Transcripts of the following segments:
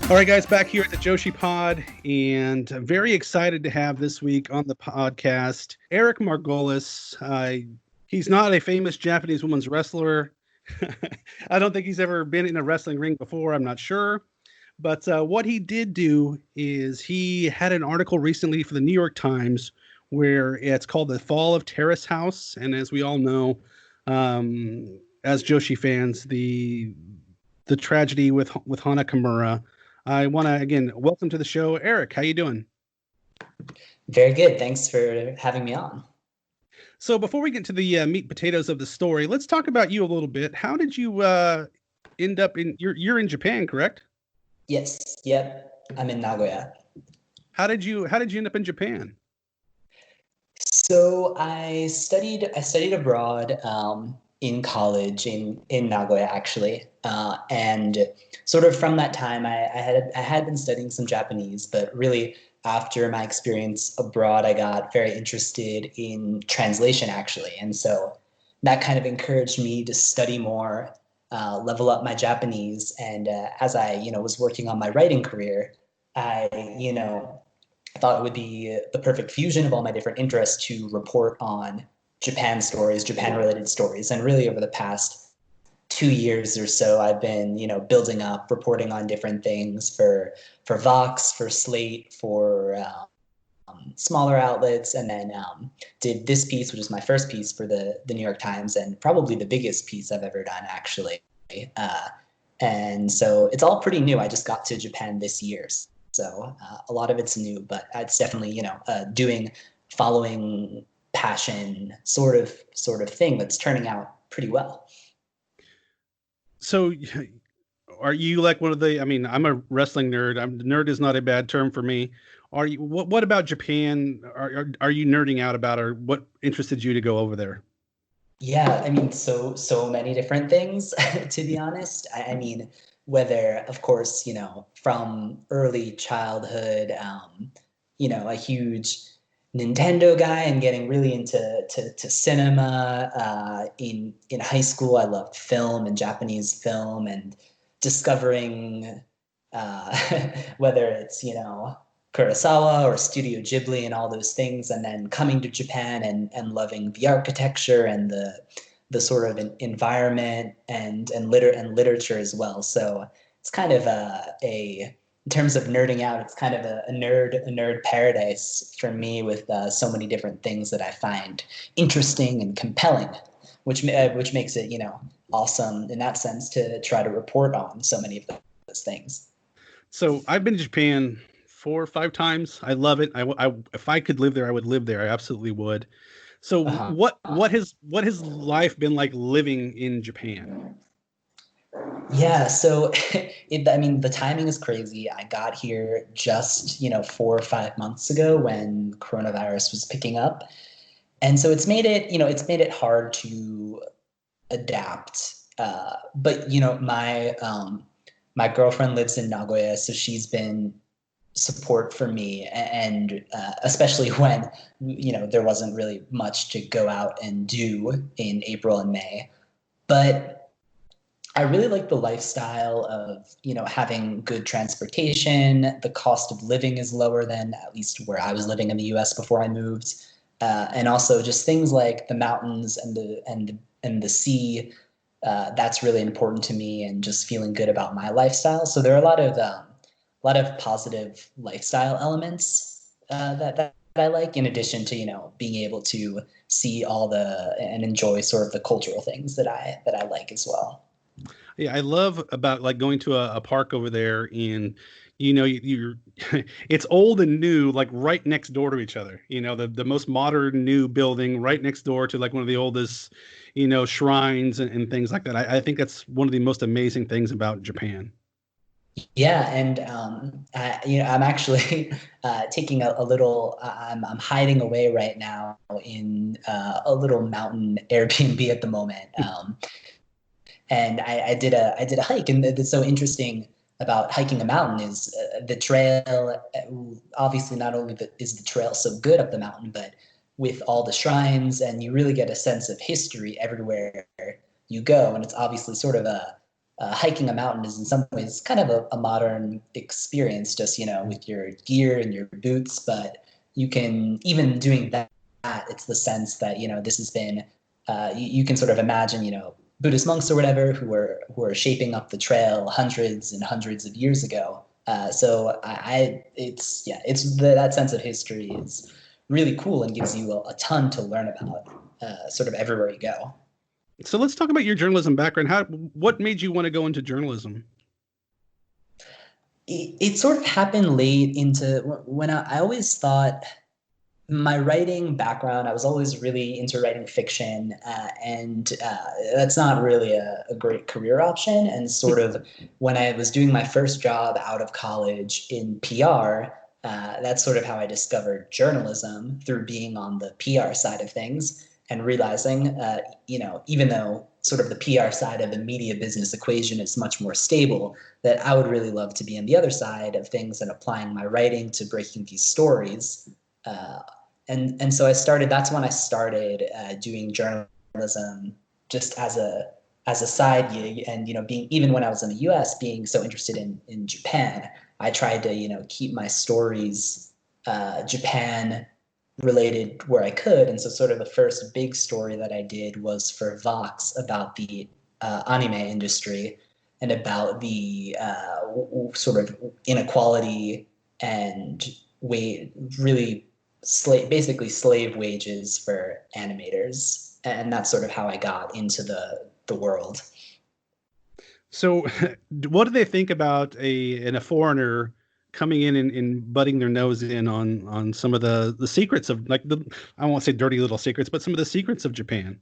All right, guys, back here at the Joshi Pod, and I'm very excited to have this week on the podcast Eric Margolis. He's not a famous Japanese women's wrestler. I don't think he's ever been in a wrestling ring before. I'm not sure. But what he did do is he had an article recently for the New York Times where it's called The Fall of Terrace House. And as we all know, as Joshi fans, the tragedy with Hana Kimura. I want to again welcome to the show, Eric. How you doing? Very good. Thanks for having me on. So before we get to the meat and potatoes of the story, let's talk about you a little bit. How did you end up in you're in Japan, correct? Yes. Yep. I'm in Nagoya. How did you end up in Japan? So I studied abroad in college in Nagoya actually, and sort of from that time I had been studying some Japanese, but really after my experience abroad I got very interested in translation actually, and so that kind of encouraged me to study more, level up my Japanese, and as I was working on my writing career, I thought it would be the perfect fusion of all my different interests to report on Japan stories, Japan related stories. And really over the past 2 years or so, I've been, building up, reporting on different things for Vox, for Slate, for smaller outlets, and then did this piece, which is my first piece for the New York Times, and probably the biggest piece I've ever done, actually. And so it's all pretty new. I just got to Japan this year. So a lot of it's new, but it's definitely, following passion sort of thing that's turning out pretty well. So are you like one of the, I mean, I'm a wrestling nerd. Nerd is not a bad term for me. Are you, what about Japan? Are you nerding out about, or what interested you to go over there? Yeah, I mean, so many different things, to be honest. I mean, whether, of course, from early childhood, a huge Nintendo guy and getting really into to cinema. In high school, I loved film and Japanese film, and discovering uh, whether it's Kurosawa or Studio Ghibli and all those things, and then coming to Japan and loving the architecture and the sort of environment and literature as well. So it's kind of a in terms of nerding out, it's kind of a nerd paradise for me, with so many different things that I find interesting and compelling, which makes it awesome in that sense to try to report on so many of those things. So I've been to Japan 4 or 5 times. I love it. If I could live there, I would live there. I absolutely would. So Uh-huh. what has life been like living in Japan? Yeah, so I mean, the timing is crazy. I got here just, 4 or 5 months ago when coronavirus was picking up. And so it's made it hard to adapt. But my girlfriend lives in Nagoya, so she's been support for me, and especially when there wasn't really much to go out and do in April and May. But I really like the lifestyle of, having good transportation. The cost of living is lower than at least where I was living in the US before I moved. And also just things like the mountains and the sea. That's really important to me, and just feeling good about my lifestyle. So there are a lot of positive lifestyle elements that I like, in addition to being able to see all the and enjoy sort of the cultural things that I like as well. Yeah, I love about like going to a park over there, and you're it's old and new like right next door to each other. The most modern new building right next door to like one of the oldest, shrines and things like that. I think that's one of the most amazing things about Japan. Yeah, and I'm actually taking a little. I'm hiding away right now in a little mountain Airbnb at the moment, and I did a hike, and that's so interesting about hiking a mountain is the trail. Obviously, not only is the trail so good up the mountain, but with all the shrines, and you really get a sense of history everywhere you go, and it's obviously sort of hiking a mountain is in some ways kind of a modern experience, just, with your gear and your boots. But you can, even doing that, it's the sense that, this has been, you can sort of imagine, Buddhist monks or whatever who are shaping up the trail hundreds and hundreds of years ago. So that sense of history is really cool and gives you a ton to learn about, sort of everywhere you go. So let's talk about your journalism background. What made you want to go into journalism? It sort of happened late into when I always thought my writing background, I was always really into writing fiction, and that's not really a great career option. And sort of when I was doing my first job out of college in PR, that's sort of how I discovered journalism, through being on the PR side of things and realizing, even though sort of the PR side of the media business equation is much more stable, that I would really love to be on the other side of things and applying my writing to breaking these stories. And so that's when I started doing journalism, just as a side gig. And, even when I was in the US, being so interested in Japan, I tried to, keep my stories Japan related where I could. And so sort of the first big story that I did was for Vox about the anime industry and about the sort of inequality and really basically slave wages for animators. And that's sort of how I got into the world. So what do they think about a foreigner coming in and butting their nose in on some of the secrets of, like, I won't say dirty little secrets, but some of the secrets of Japan?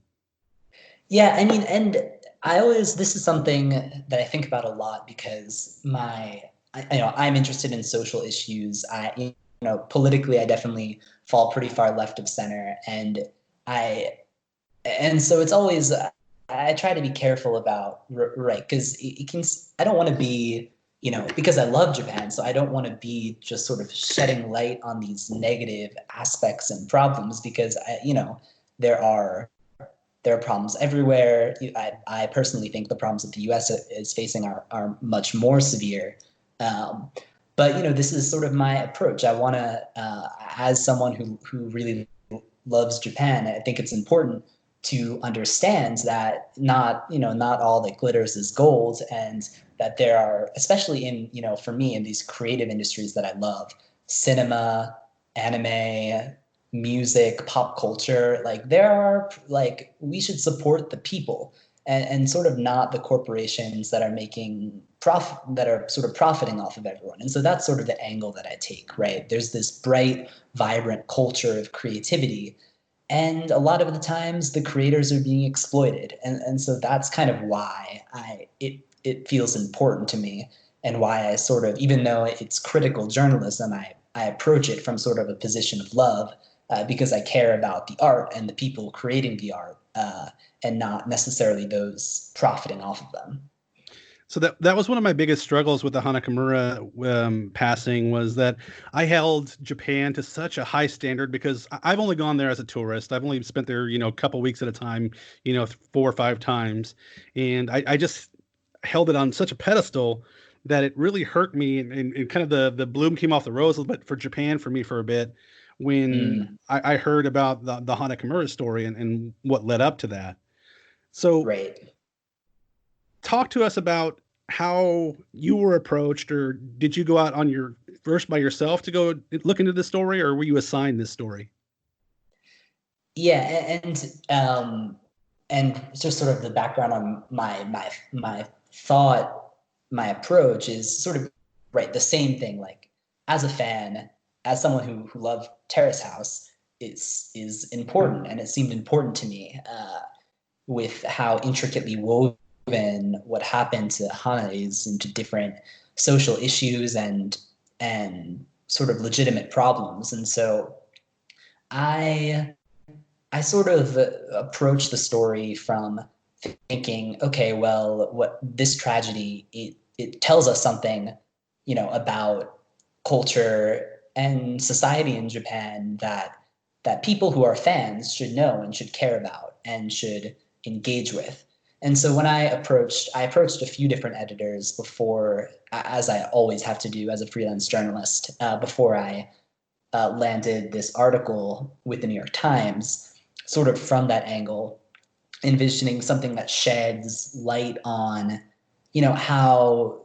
Yeah, I mean, and this is something that I think about a lot, because I'm interested in social issues. Politically, I definitely fall pretty far left of center, and so it's always, I try to be careful about, right, because I don't want to be, because I love Japan, so I don't want to be just sort of shedding light on these negative aspects and problems, because there are problems everywhere. I personally think the problems that the U.S. is facing are much more severe. But this is sort of my approach. I want to, as someone who really loves Japan, I think it's important to understand that not all that glitters is gold, and that there are, especially in, for me, in these creative industries that I love, cinema, anime, music, pop culture, we should support the people, and sort of not the corporations that are making profit, that are sort of profiting off of everyone. And so that's sort of the angle that I take, right? There's this bright, vibrant culture of creativity, and a lot of the times the creators are being exploited. And so that's kind of why it feels important to me, and why I sort of, even though it's critical journalism, I approach it from sort of a position of love, because I care about the art and the people creating the art, and not necessarily those profiting off of them. So that was one of my biggest struggles with the Hana Kimura passing, was that I held Japan to such a high standard, because I've only gone there as a tourist. I've only spent there, a couple weeks at a time, 4 or 5 times. And I just held it on such a pedestal that it really hurt me, and kind of the bloom came off the rose a little bit for Japan, for me, for a bit, when I heard about the Hana Kimura story and what led up to that. So right. Talk to us about how you were approached, or did you go out on your first by yourself to go look into the story, or were you assigned this story? Yeah, and just sort of the background on my thought, my approach is sort of, right, the same thing. Like, as a fan, as someone who loved Terrace House, is important, and it seemed important to me, with how intricately woven what happened to Hana is into different social issues and sort of legitimate problems. And so I sort of approached the story from thinking, okay, well, what this tragedy, it tells us something, about culture and society in Japan, that people who are fans should know and should care about and should engage with. And so when I approached a few different editors before, as I always have to do as a freelance journalist, before I landed this article with the New York Times, sort of from that angle, envisioning something that sheds light on, how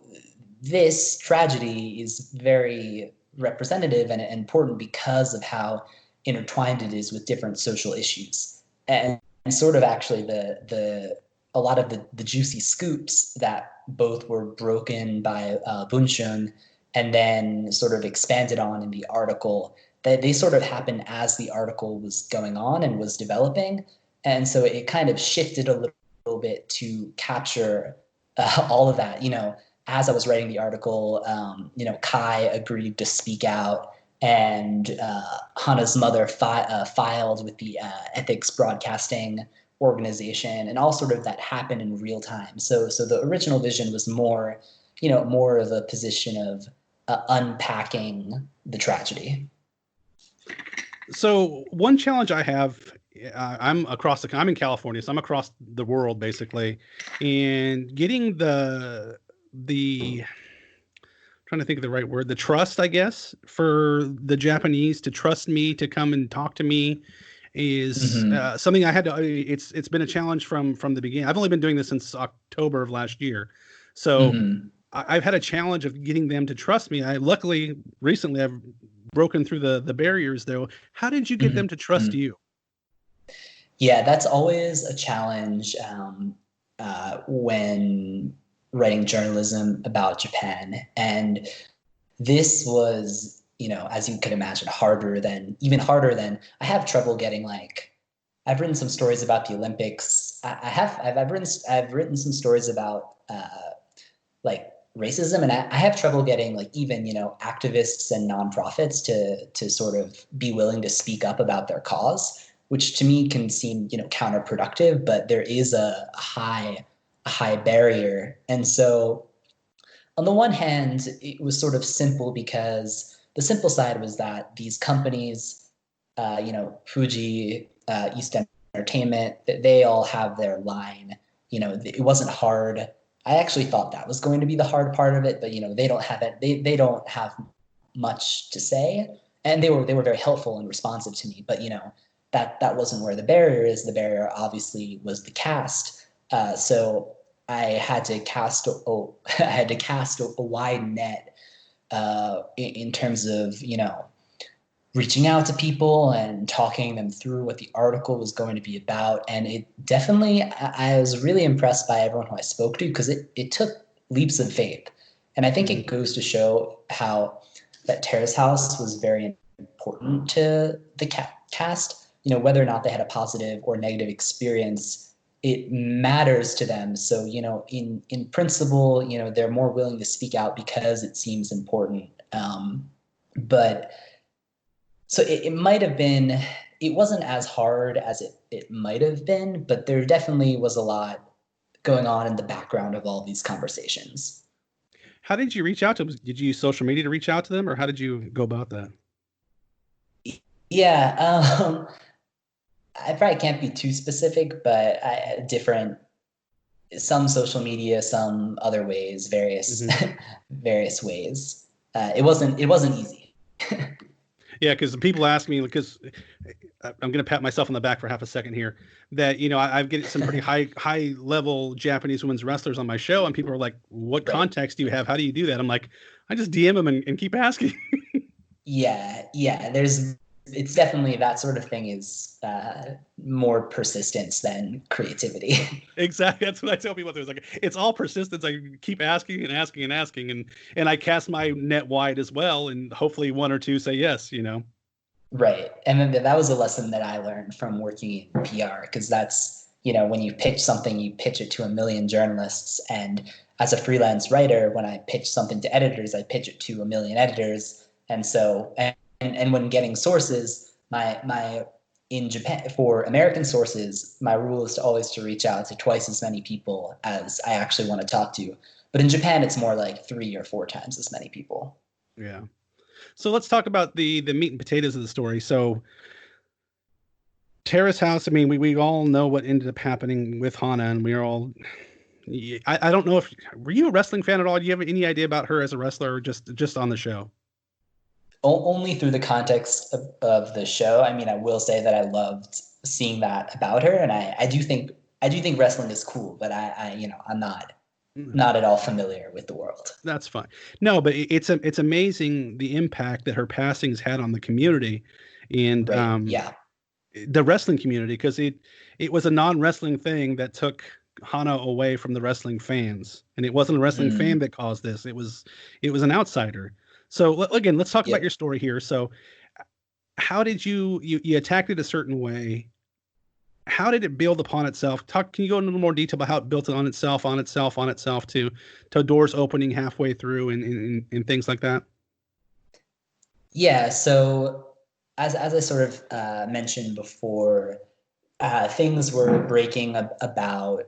this tragedy is very representative and important because of how intertwined it is with different social issues. And sort of actually a lot of the juicy scoops that both were broken by Bunshun and then sort of expanded on in the article, that they sort of happened as the article was going on and was developing. And so it kind of shifted a little bit to capture all of that. As I was writing the article, Kai agreed to speak out, and Hana's mother filed with the ethics broadcasting organization, and all sort of that happened in real time. So the original vision was more of a position of unpacking the tragedy. So one challenge I have, I'm in California, so I'm across the world basically, and getting the trying to think of the right word, the trust, I guess, for the Japanese to trust me to come and talk to me is something I had to. It's been a challenge from the beginning. I've only been doing this since October of last year, so I've had a challenge of getting them to trust me. Luckily recently I've broken through the barriers though. How did you get them to trust you? Yeah, that's always a challenge when writing journalism about Japan. And this was, as you could imagine, even harder than I have trouble getting I've written some stories about the Olympics. I've written some stories about racism, and I have trouble getting even activists and nonprofits to sort of be willing to speak up about their cause, which to me can seem counterproductive, but there is a high barrier. And so on the one hand, it was sort of simple because the simple side was that these companies, Fuji, East Entertainment, they all have their line. It wasn't hard. I actually thought that was going to be the hard part of it, but they don't have it. They don't have much to say, and they were very helpful and responsive to me. But that wasn't where the barrier is. The barrier obviously was the cast. So I had to cast a wide net in terms of reaching out to people and talking them through what the article was going to be about. And it definitely, I was really impressed by everyone who I spoke to, because it took leaps of faith. And I think it goes to show how that Terrace House was very important to the cast. Whether or not they had a positive or negative experience, it matters to them. So, in principle, they're more willing to speak out because it seems important. But so it might have been, it wasn't as hard as it might have been, but there definitely was a lot going on in the background of all these conversations. How did you reach out to them? Did you use social media to reach out to them, or how did you go about that? Yeah, I probably can't be too specific, but some social media, some other ways, various ways. It wasn't easy. Yeah, because people ask me, because I'm going to pat myself on the back for half a second here, that I've get some pretty high level Japanese women's wrestlers on my show, and people are like, "What context do you have? How do you do that?" I'm like, I just DM them and keep asking. Yeah. It's definitely, that sort of thing is more persistence than creativity. Exactly. That's what I tell people. It's all persistence. I keep asking and asking and asking, and I cast my net wide as well, and hopefully one or two say yes. Right. And then that was a lesson that I learned from working in PR, because that's, when you pitch something, you pitch it to a million journalists. And as a freelance writer, when I pitch something to editors, I pitch it to a million editors. And so, and when getting sources, my in Japan, for American sources, my rule is always to reach out to twice as many people as I actually want to talk to. But in Japan, it's more like 3 or 4 times as many people. Yeah. So let's talk about the meat and potatoes of the story. So Terrace House. I mean, we all know what ended up happening with Hana, and we are all. I don't know if were you a wrestling fan at all? Do you have any idea about her as a wrestler, or just on the show? Only through the context of the show. I mean, I will say that I loved seeing that about her, and I do think wrestling is cool, but I'm not at all familiar with the world. That's fine. No, but it's amazing the impact that her passing's had on the community, and Right. Yeah. the wrestling community, because it was a non-wrestling thing that took Hana away from the wrestling fans, and it wasn't a wrestling fan that caused this. It was an outsider. So again, let's talk about your story here. So how did you attacked it a certain way? How did it build upon itself? Can you go into a little more detail about how it built it on itself, to doors opening halfway through and things like that? Yeah. So as I sort of mentioned before, things were breaking about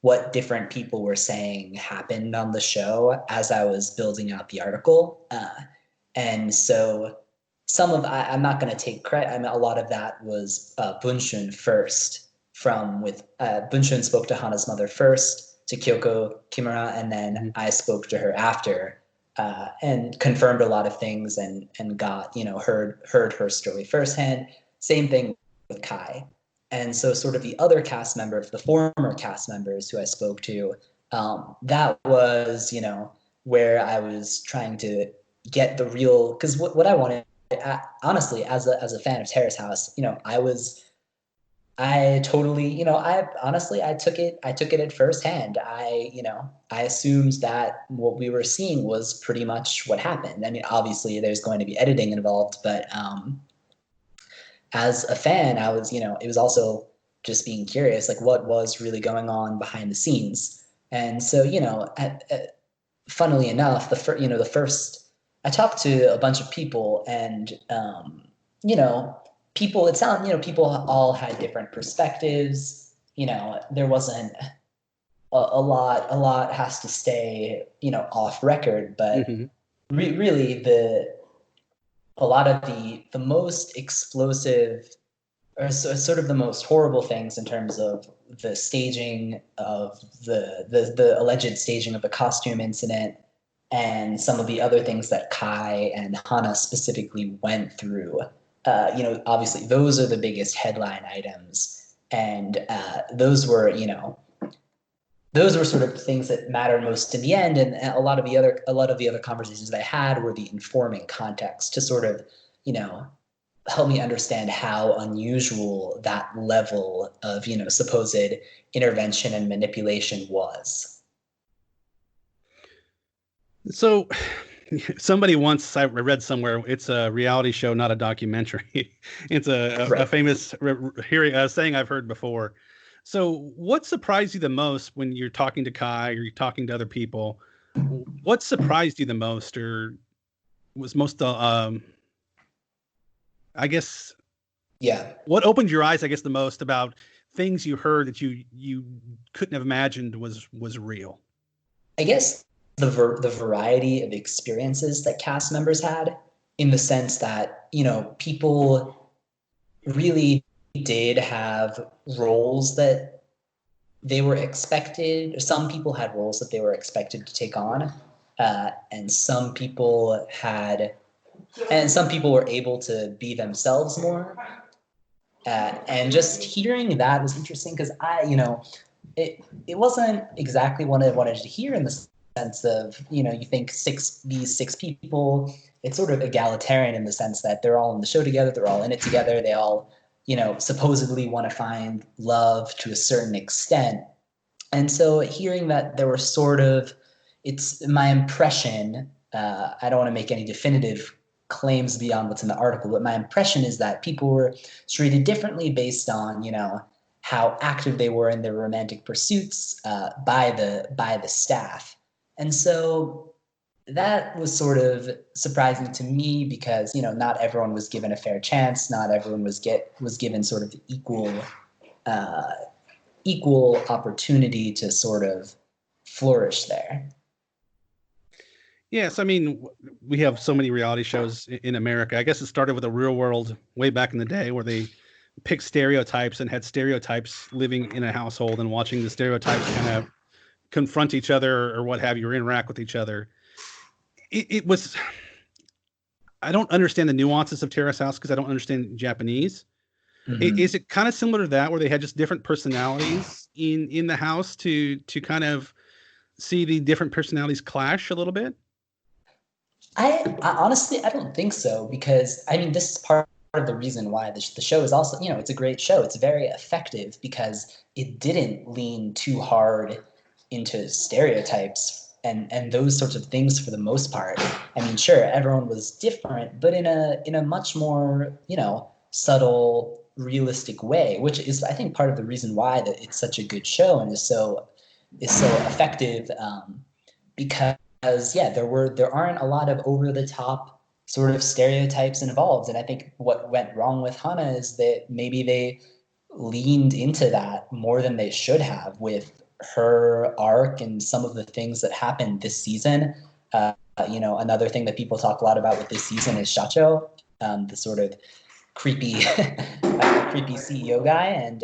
what different people were saying happened on the show as I was building out the article, and so I'm not going to take credit. I mean, a lot of that was Bunshun first. Bunshun spoke to Hana's mother first, to Kyoko Kimura, and then I spoke to her after. And confirmed a lot of things and got, heard her story firsthand. Same thing with Kai. And so sort of the other cast members, the former cast members who I spoke to, that was, where I was trying to get the real, because what I wanted, honestly, as a fan of Terrace House, I totally, I took it at first hand. I assumed that what we were seeing was pretty much what happened. I mean, obviously there's going to be editing involved, but as a fan, I was, it was also just being curious, like what was really going on behind the scenes. And so, funnily enough, the first, I talked to a bunch of people, and people, it sounded, people all had different perspectives. There wasn't a lot has to stay, off record, but really a lot of the most explosive, or sort of the most horrible things in terms of the staging of the alleged staging of the costume incident, and some of the other things that Kai and Hana specifically went through. Obviously those are the biggest headline items, and those were sort of things that mattered most in the end. And a lot of the other conversations that I had were the informing context to sort of, help me understand how unusual that level of, supposed intervention and manipulation was. So somebody once, I read somewhere, it's a reality show, not a documentary. It's a famous saying I've heard before. So what surprised you the most when you're talking to Kai or you're talking to other people? What surprised you the most, or was most, I guess, what opened your eyes, I guess, the most about things you heard that you couldn't have imagined was real? I guess the variety of experiences that cast members had, in the sense that, people really did have roles that they were expected. Some people had roles that they were expected to take on, and some people were able to be themselves more. And just hearing that was interesting, because it wasn't exactly what I wanted to hear, in the sense of, you think these six people, it's sort of egalitarian in the sense that they're all in the show together, they're all in it together, they all, supposedly want to find love to a certain extent. And so hearing that there were it's my impression, I don't want to make any definitive claims beyond what's in the article, but my impression is that people were treated differently based on, how active they were in their romantic pursuits by the staff. And so that was sort of surprising to me, because, not everyone was given a fair chance. Not everyone was given sort of equal opportunity to sort of flourish there. Yes, I mean, we have so many reality shows in America. I guess it started with a Real World way back in the day, where they picked stereotypes and had stereotypes living in a household and watching the stereotypes kind of confront each other or what have you, or interact with each other. It was, I don't understand the nuances of Terrace House because I don't understand Japanese. Is it kind of similar to that, where they had just different personalities in the house to kind of see the different personalities clash a little bit? I honestly, I don't think so, because I mean, this is part of the reason why the show is also, it's a great show. It's very effective because it didn't lean too hard into stereotypes and those sorts of things for the most part. I mean, sure, everyone was different, but in a much more, subtle, realistic way, which is, I think, part of the reason why that it's such a good show and is so effective, because yeah, there aren't a lot of over the top sort of stereotypes involved. And I think what went wrong with Hana is that maybe they leaned into that more than they should have with her arc and some of the things that happened this season. Another thing that people talk a lot about with this season is Shacho, the sort of creepy, creepy CEO guy, and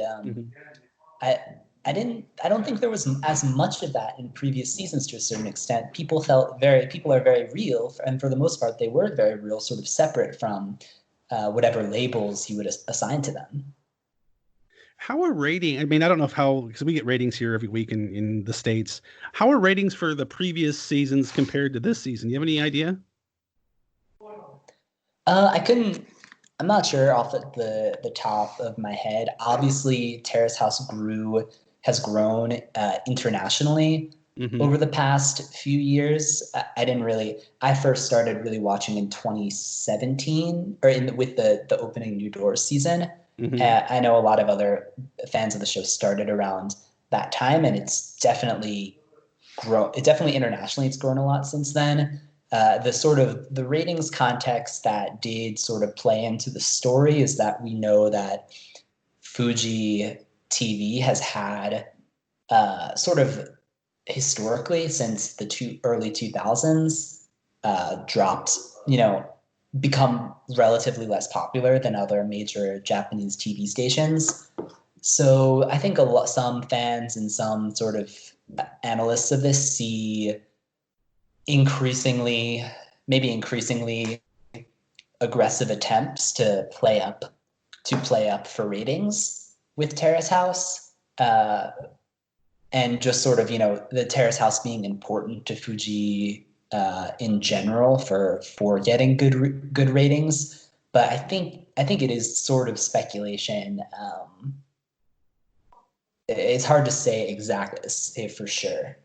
I don't think there was as much of that in previous seasons to a certain extent. People are very real, and for the most part, they were very real, sort of separate from whatever labels you would assign to them. How are rating? I mean, I don't know because we get ratings here every week in the States. How are ratings for the previous seasons compared to this season? You have any idea? I'm not sure off the top of my head. Obviously, Terrace House has grown internationally over the past few years. I first started really watching in 2017 or with the opening New Doors season. I know a lot of other fans of the show started around that time, and it's definitely internationally, it's grown a lot since then. The ratings context that did sort of play into the story is that we know that Fuji TV has had sort of historically since the early 2000s dropped, become relatively less popular than other major Japanese TV stations. So I think some fans and some sort of analysts of this see increasingly aggressive attempts to play up for ratings with Terrace House, and just sort of the Terrace House being important to Fuji in general for getting good ratings. But I think it is sort of speculation. It's hard to say exactly for sure.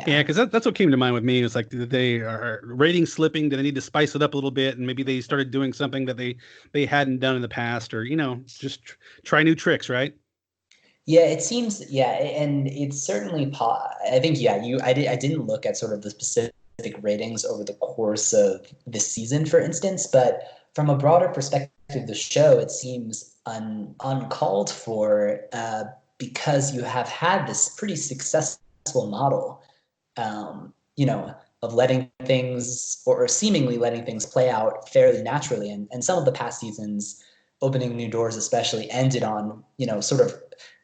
Yeah, because that's what came to mind with me. It's like, did they are ratings slipping? Do they need to spice it up a little bit? And maybe they started doing something that they hadn't done in the past, or just try new tricks, right? Yeah, it seems. Yeah, and it's certainly. I think. Yeah, I didn't look at sort of the specific ratings over the course of this season, for instance, but from a broader perspective, the show, it seems uncalled for, because you have had this pretty successful model, of letting things or seemingly letting things play out fairly naturally. And some of the past seasons, opening New Doors especially, ended on, sort of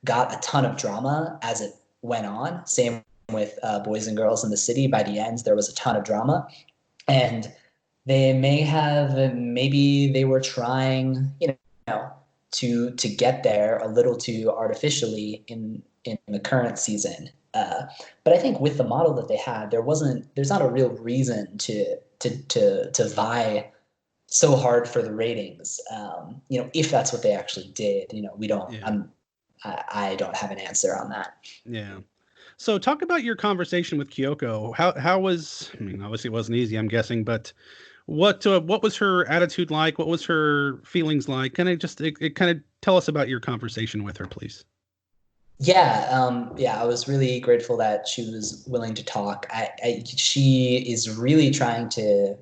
got a ton of drama as it went on. Same with Boys and Girls in the City. By the end, there was a ton of drama. And maybe they were trying, to get there a little too artificially in the current season. But I think with the model that they had, there's not a real reason to vie so hard for the ratings. If that's what they actually did, we don't. Yeah. I don't have an answer on that. Yeah. So talk about your conversation with Kyoko. How was? I mean, obviously it wasn't easy, I'm guessing, but what was her attitude like? What was her feelings like? Kind of tell us about your conversation with her, please. Yeah, I was really grateful that she was willing to talk. She is really trying to,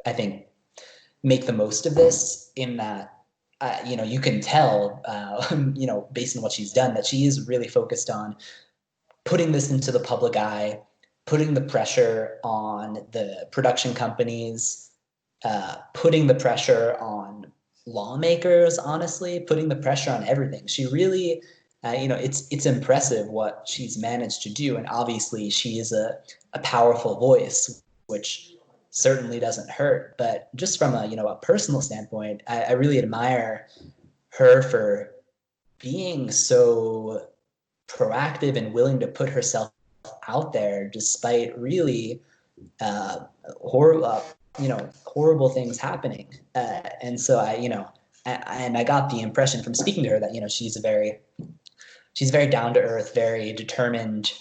I think, make the most of this, in that, you can tell, based on what she's done, that she is really focused on putting this into the public eye, putting the pressure on the production companies, putting the pressure on lawmakers, honestly, putting the pressure on everything. She really, it's impressive what she's managed to do. And obviously she is a powerful voice, which certainly doesn't hurt. But just from a personal standpoint, I really admire her for being so proactive and willing to put herself out there despite really horrible, horrible things happening. And so and I got the impression from speaking to her that she's a very down to earth, very determined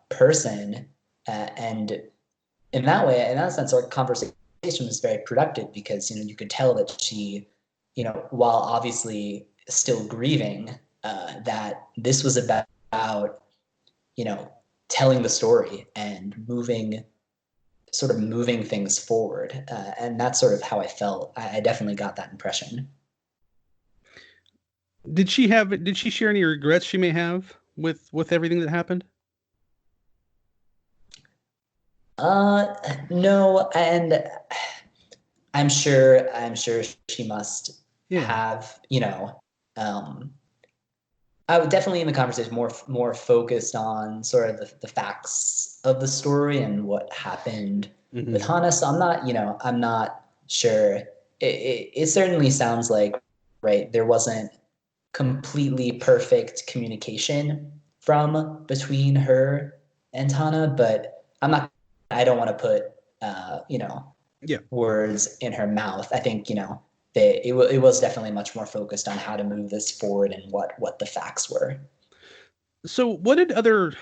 person, and in that sense, our conversation was very productive because you could tell that she, while obviously still grieving, that this was about telling the story and moving things forward. And that's sort of how I felt. I definitely got that impression. Did she share any regrets she may have with everything that happened? No, and I'm sure she must have, I would definitely in the conversation more focused on sort of the facts of the story and what happened with Hana. So I'm not sure. It certainly sounds like, right, there wasn't completely perfect communication from between her and Hana, but I don't want to put, words in her mouth. I think, it was definitely much more focused on how to move this forward and what the facts were. So what did other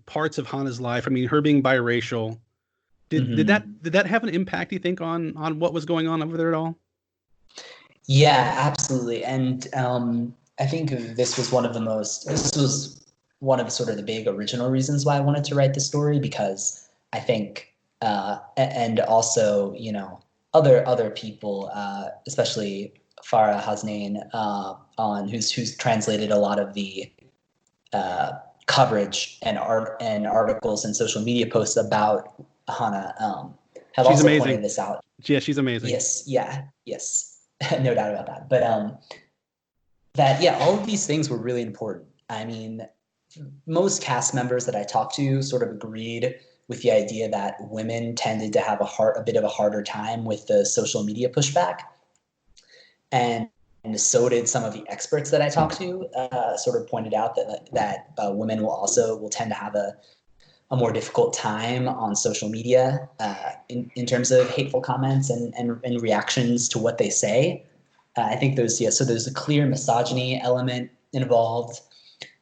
parts of Hana's life, I mean, her being biracial, did that have an impact, you think, on what was going on over there at all? Yeah, absolutely. And I think this was one of sort of the big original reasons why I wanted to write the story, because I think, and also, other people, especially Farah Hasnain, who's translated a lot of the coverage and articles and social media posts about Hana, have She's also amazing. pointed this out. Yeah, she's amazing. Yes, no doubt about that. But all of these things were really important. I mean, most cast members that I talked to sort of agreed with the idea that women tended to have a bit of a harder time with the social media pushback. And so did some of the experts that I talked to, sort of pointed out that women will tend to have a more difficult time on social media in terms of hateful comments and reactions to what they say. I think so there's a clear misogyny element involved.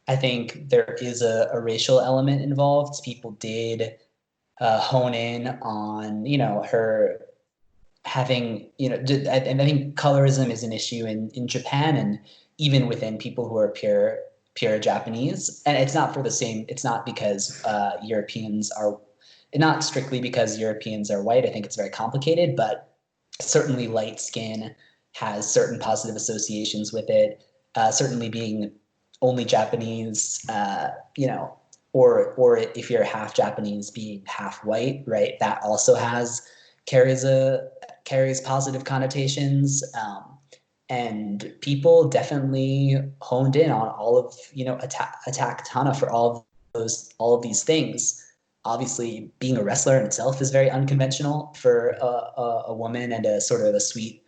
I think there is a racial element involved. People did hone in on, her having, and I think colorism is an issue in Japan and even within people who are pure Japanese. And it's not because Europeans are, not strictly because Europeans are white. I think it's very complicated, but certainly light skin has certain positive associations with it. Certainly being only Japanese, or if you're half Japanese, being half white, right? That also carries positive connotations. And people definitely honed in on all of, attacked Hana for all of these things. Obviously, being a wrestler in itself is very unconventional for a woman and a sort of a sweet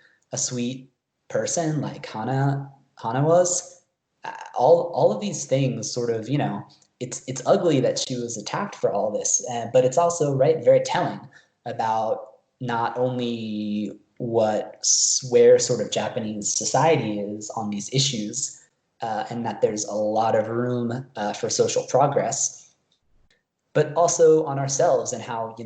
person like Hana was. All of these things sort of, it's ugly that she was attacked for all this, but it's also very telling about not only where sort of Japanese society is on these issues, and that there's a lot of room for social progress, but also on ourselves and how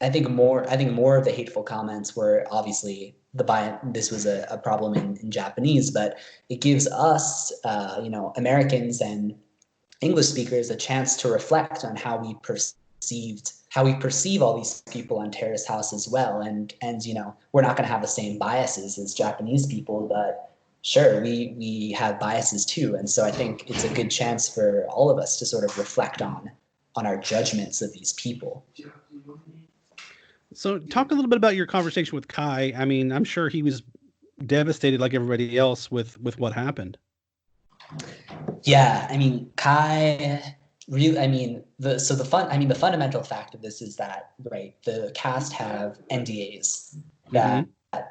I think more of the hateful comments were obviously this was a problem in Japanese, but it gives us, Americans and English speakers a chance to reflect on how we perceive all these people on Terrace House as well. And we're not going to have the same biases as Japanese people, but sure, we have biases too. And so I think it's a good chance for all of us to sort of reflect on our judgments of these people. So talk a little bit about your conversation with Kai. I mean, I'm sure he was devastated like everybody else with what happened. Yeah, I mean, Kai really, I mean, the fundamental fact of this is that, right, the cast have NDAs that Mm-hmm.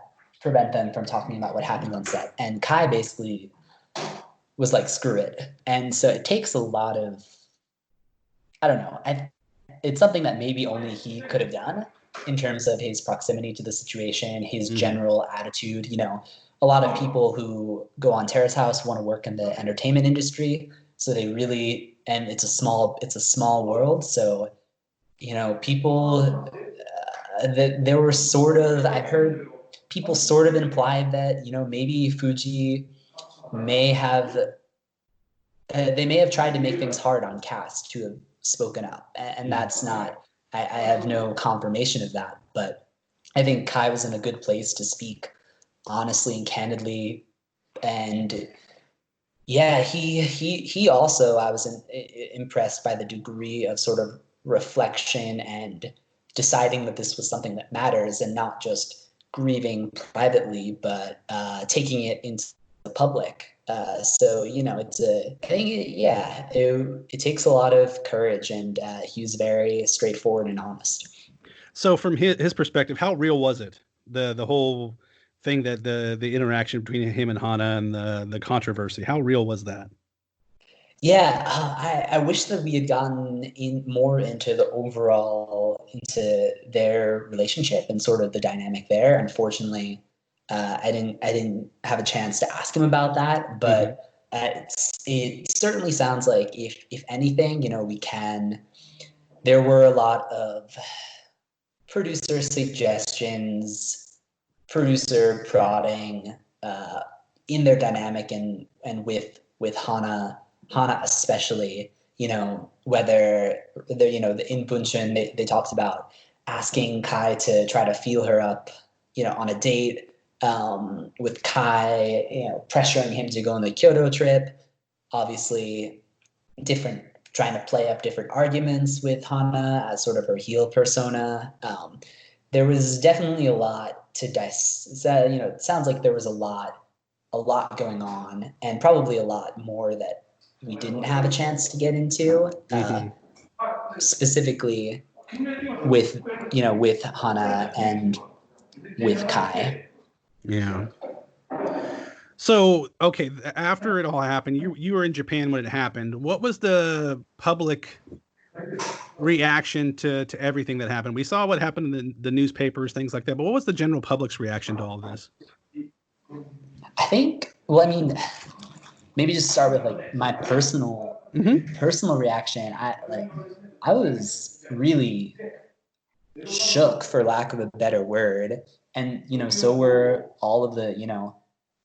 prevent them from talking about what happened on set. And Kai basically was like, screw it. And so it takes a lot of, I don't know, it's something that maybe only he could have done in terms of his proximity to the situation, his Mm-hmm. general attitude. You know, a lot of people who go on Terrace House want to work in the entertainment industry, so they really, and it's a small world. So, you know, people that there were sort of, I've heard people sort of implied that, you know, maybe Fuji may have they may have tried to make things hard on cast to have spoken up, and that's not. I have no confirmation of that, but I think Kai was in a good place to speak honestly and candidly, and yeah, he also I was impressed by the degree of sort of reflection and deciding that this was something that matters and not just grieving privately, but taking it into the public. So you know, I think it takes a lot of courage, and he was very straightforward and honest. So from his perspective, how real was it? The whole thing, that the interaction between him and Hana and the controversy, how real was that? Yeah, I wish that we had gotten in more into the overall into their relationship and sort of the dynamic there. Unfortunately, I didn't have a chance to ask him about that. Mm-hmm. But it certainly sounds like if anything, you know, we can. There were a lot of producer suggestions, producer prodding in their dynamic, and with Hana especially, you know, whether the, you know, in Bunchen they talked about asking Kai to try to feel her up, you know, on a date, with Kai, you know, pressuring him to go on the Kyoto trip, obviously different, trying to play up different arguments with Hana as sort of her heel persona. There was definitely a lot to you know, it sounds like there was a lot going on, and probably a lot more that we didn't have a chance to get into, Mm-hmm. specifically with, you know, with Hana and with Kai. Yeah. So, okay, after it all happened, you were in Japan when it happened. What was the public reaction to everything that happened? We saw what happened in the newspapers, things like that. But what was the general public's reaction to all of this? I think, well, I mean, maybe just start with like my Mm-hmm. personal reaction. I was really shook, for lack of a better word, and you know, so were all of the, you know,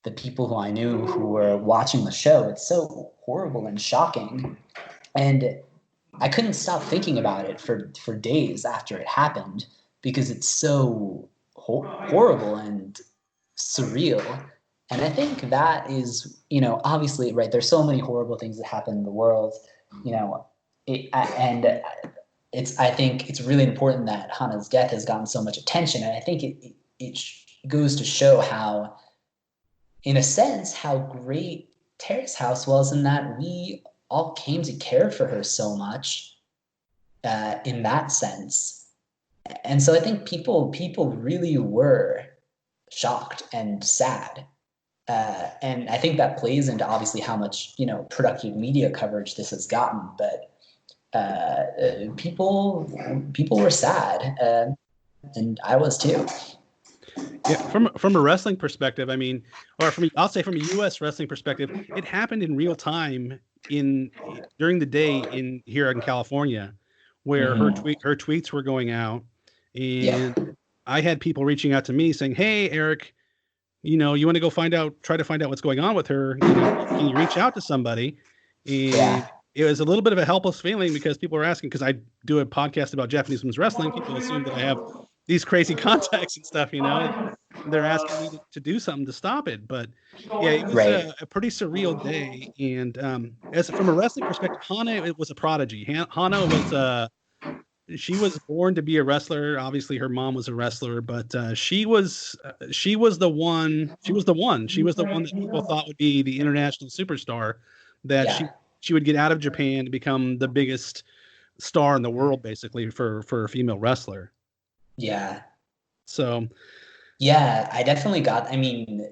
the people who I knew who were watching the show. It's so horrible and shocking, and I couldn't stop thinking about it for days after it happened, because it's so horrible and surreal. And I think that is, you know, obviously, right, there's so many horrible things that happen in the world, you know, and I think it's really important that Hana's death has gotten so much attention. And I think it goes to show how, in a sense, how great Terrace House was, in that we all came to care for her so much, in that sense. And so I think people really were shocked and sad. And I think that plays into obviously how much, you know, productive media coverage this has gotten. But people were sad, and I was too. Yeah, from a wrestling perspective, I mean, or I'll say from a U.S. wrestling perspective, it happened in real time in during the day in here in California, where Mm-hmm. her tweets were going out, Yeah, and I had people reaching out to me saying, "Hey, Eric, you know, you want to go try to find out what's going on with her? You know, can you reach out to somebody?" And yeah, it was a little bit of a helpless feeling because people were asking, because I do a podcast about Japanese women's wrestling. People assume that I have these crazy contacts and stuff, you know. They're asking me to do something to stop it. But yeah, it was right. a pretty surreal day. And as from a wrestling perspective, Hana, it was a prodigy. Hana was she was born to be a wrestler. Obviously, her mom was a wrestler, but she was the one. She was the one. She was the one that people thought would be the international superstar. That Yeah, she would get out of Japan to become the biggest star in the world, basically for a female wrestler. yeah. So Yeah, I definitely got. I mean,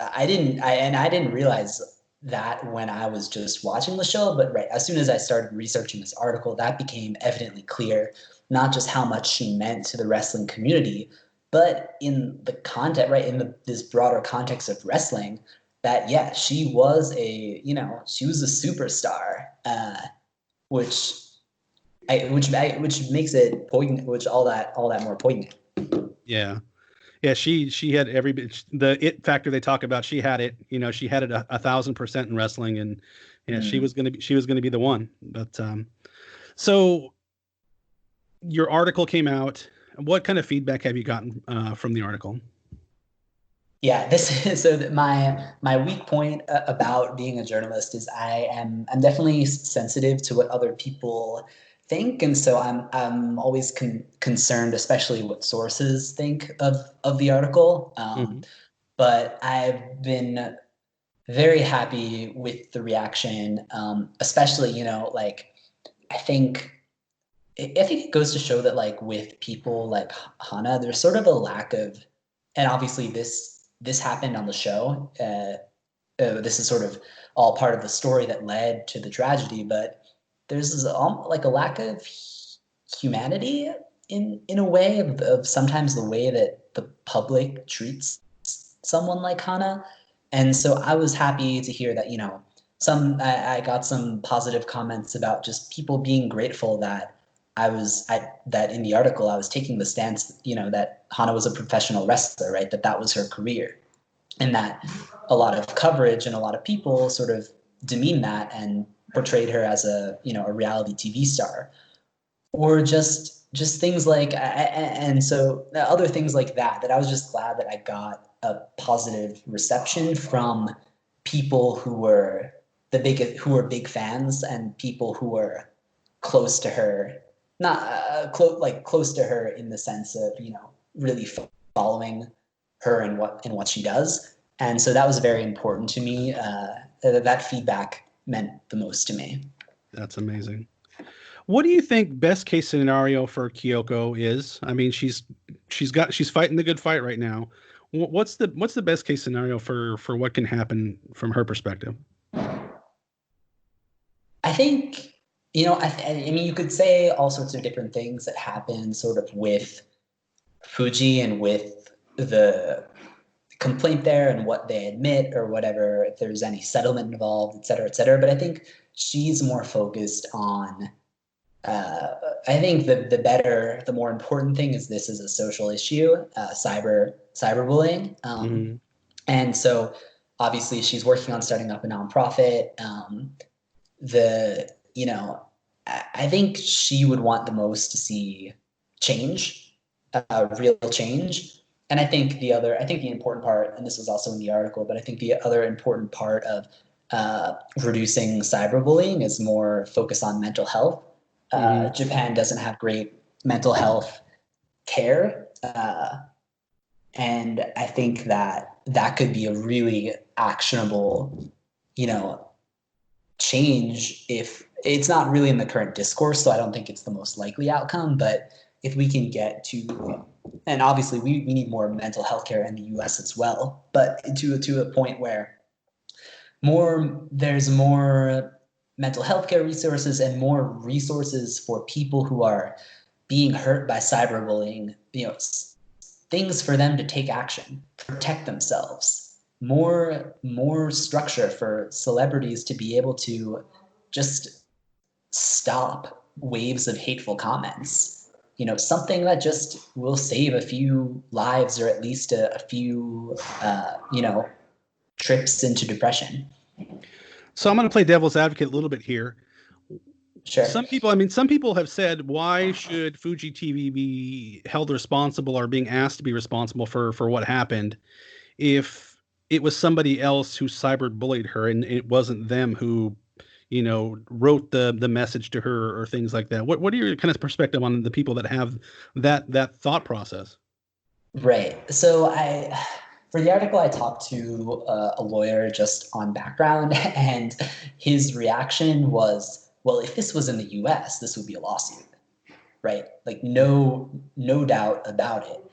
I didn't realize that when I was just watching the show. But right, as soon as I started researching this article, that became evidently clear. Not just how much she meant to the wrestling community, but in the context, right, in this broader context of wrestling, that yeah, she was she was a superstar, which which makes it poignant, which all that more poignant. yeah, yeah, she had every bit the it factor they talk about. She had it. She had it 1,000% in wrestling, and yeah, Mm. she was gonna be the one. But so your article came out. What kind of feedback have you gotten from the article? Yeah, this is so that my weak point about being a journalist is I'm definitely sensitive to what other people think, and so I'm always concerned, especially what sources think of the article. Mm-hmm. But I've been very happy with the reaction, especially like I think I think it goes to show that like with people like Hana, there's sort of a lack of, and obviously this happened on the show. This is sort of all part of the story that led to the tragedy, but there's like a lack of humanity in a way of sometimes the way that the public treats someone like Hana. And so I was happy to hear that, I got some positive comments about just people being grateful that that in the article I was taking the stance, that Hana was a professional wrestler, right? That was her career, and that a lot of coverage and a lot of people sort of demeaned that and portrayed her as a reality TV star, or just things like and so other things like that I was just glad that I got a positive reception from people who were big fans, and people who were close to her, not close to her in the sense of really following her and what she does. And so that was very important to me. That feedback meant the most to me. That's amazing. What do you think best case scenario for Kyoko is? I mean, she's fighting the good fight right now. What's the best case scenario for what can happen from her perspective? I think, I mean, you could say all sorts of different things that happen sort of with Fuji and with the complaint there and what they admit or whatever, if there's any settlement involved, et cetera, et cetera. But I think she's more focused on, uh, I think the more important thing is this is a social issue, cyberbullying. Mm-hmm. And so obviously she's working on starting up a nonprofit. The you know I think she would want the most to see change, real change. And I think the important part, and this was also in the article, but I think the other important part of reducing cyberbullying is more focus on mental health. Mm-hmm. Japan doesn't have great mental health care, and I think that could be a really actionable, you know, change. If it's not really in the current discourse, so I don't think it's the most likely outcome, but if we can get to, and obviously we need more mental health care in the US as well, but to a point where there's more mental health care resources and more resources for people who are being hurt by cyberbullying, things for them to take action, protect themselves, more structure for celebrities to be able to just stop waves of hateful comments. Something that just will save a few lives, or at least a few trips into depression. So I'm going to play devil's advocate a little bit here. Sure. Some people have said, why should Fuji TV be held responsible or being asked to be responsible for what happened if it was somebody else who cyber bullied her and it wasn't them who wrote the message to her or things like that. What are your kind of perspective on the people that have that thought process? Right. So for the article, I talked to a lawyer just on background, and his reaction was, well, if this was in the US, this would be a lawsuit, right? Like no doubt about it.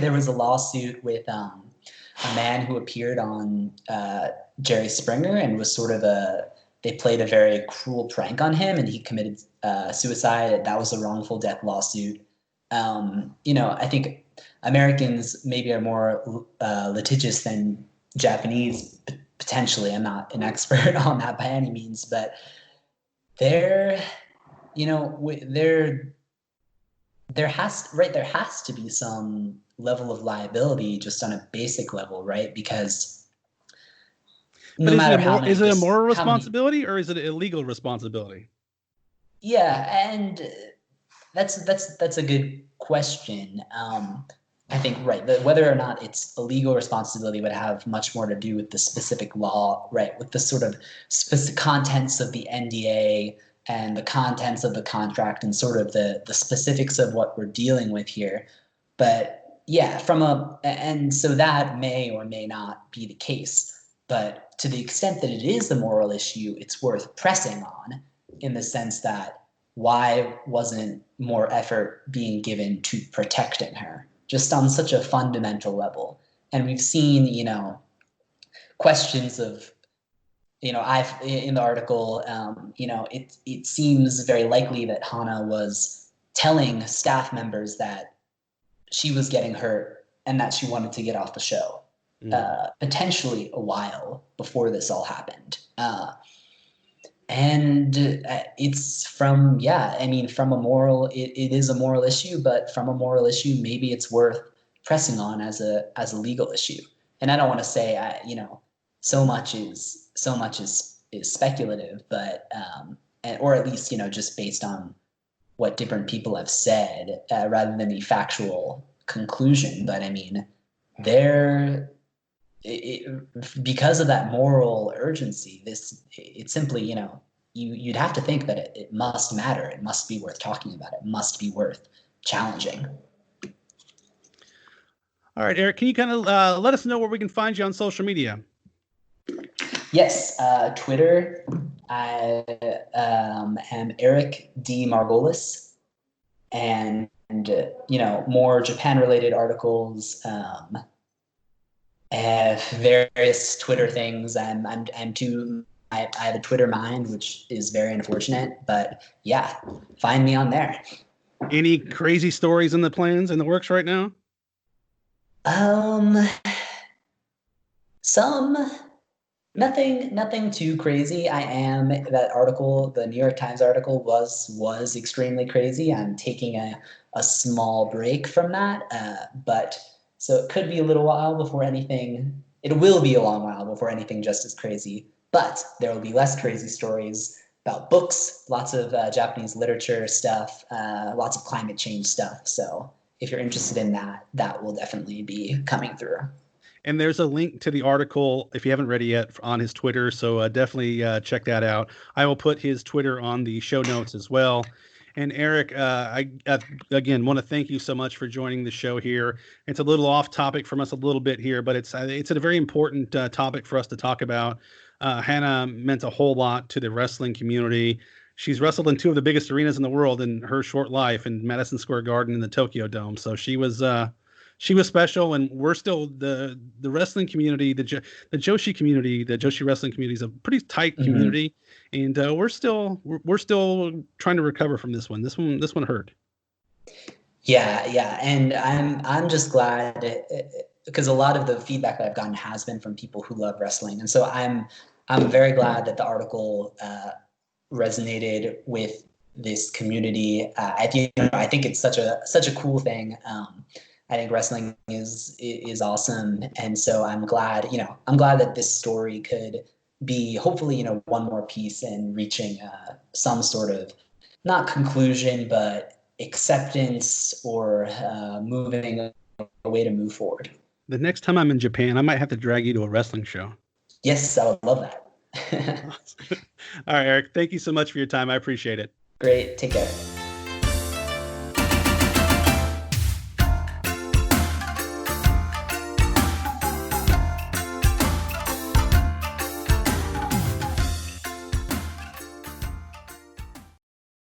There was a lawsuit with a man who appeared on Jerry Springer and was they played a very cruel prank on him, and he committed suicide. That was a wrongful death lawsuit. I think Americans maybe are more litigious than Japanese, potentially. I'm not an expert on that by any means, but there has to be some level of liability just on a basic level, right? Because no matter how many, is it a moral responsibility or is it an illegal responsibility? Yeah, and that's a good question. I think whether or not it's a legal responsibility would have much more to do with the specific law, right? With the sort of specific contents of the NDA and the contents of the contract and sort of the specifics of what we're dealing with here. But yeah, and so that may or may not be the case. But to the extent that it is a moral issue, it's worth pressing on, in the sense that why wasn't more effort being given to protecting her, just on such a fundamental level? And we've seen, questions of, I've in the article, it seems very likely that Hana was telling staff members that she was getting hurt and that she wanted to get off the show, potentially a while before this all happened. And it's from a moral, it is a moral issue, but from a moral issue, maybe it's worth pressing on as a legal issue. And I don't want to say, so much is speculative, but, or at least, just based on what different people have said, rather than the factual conclusion. But I mean, because of that moral urgency, it's simply, you'd have to think that it must matter. It must be worth talking about. It must be worth challenging. All right, Eric, can you kind of let us know where we can find you on social media? Yes, Twitter, I am Eric D. Margolis, and more Japan-related articles, various Twitter things. I have a Twitter mind, which is very unfortunate, but yeah, find me on there. Any crazy stories in the plans, in the works right now? Nothing too crazy. That article, the New York Times article was extremely crazy. I'm taking a small break from that, but so it could be a little while before anything. It will be a long while before anything just as crazy, but there will be less crazy stories about books, lots of Japanese literature stuff, lots of climate change stuff. So if you're interested in that, that will definitely be coming through. And there's a link to the article, if you haven't read it yet, on his Twitter. So definitely check that out. I will put his Twitter on the show notes as well. And Eric, I again want to thank you so much for joining the show here. It's a little off topic from us a little bit here, but it's a very important topic for us to talk about. Hana meant a whole lot to the wrestling community. She's wrestled in two of the biggest arenas in the world in her short life, in Madison Square Garden and the Tokyo Dome. So she was special, and we're still the wrestling community, the Joshi community, the Joshi wrestling community is a pretty tight community, and we're still trying to recover from this one. This one hurt. Yeah, and I'm just glad, because a lot of the feedback that I've gotten has been from people who love wrestling, and so I'm very glad that the article resonated with this community. I think it's such a cool thing. I think wrestling is awesome, and so I'm glad that this story could be hopefully one more piece in reaching some sort of, not conclusion, but acceptance, or moving a way to move forward. The next time I'm in Japan, I might have to drag you to a wrestling show. Yes, I would love that. All right, Eric, thank you so much for your time. I appreciate it. Great. Take care.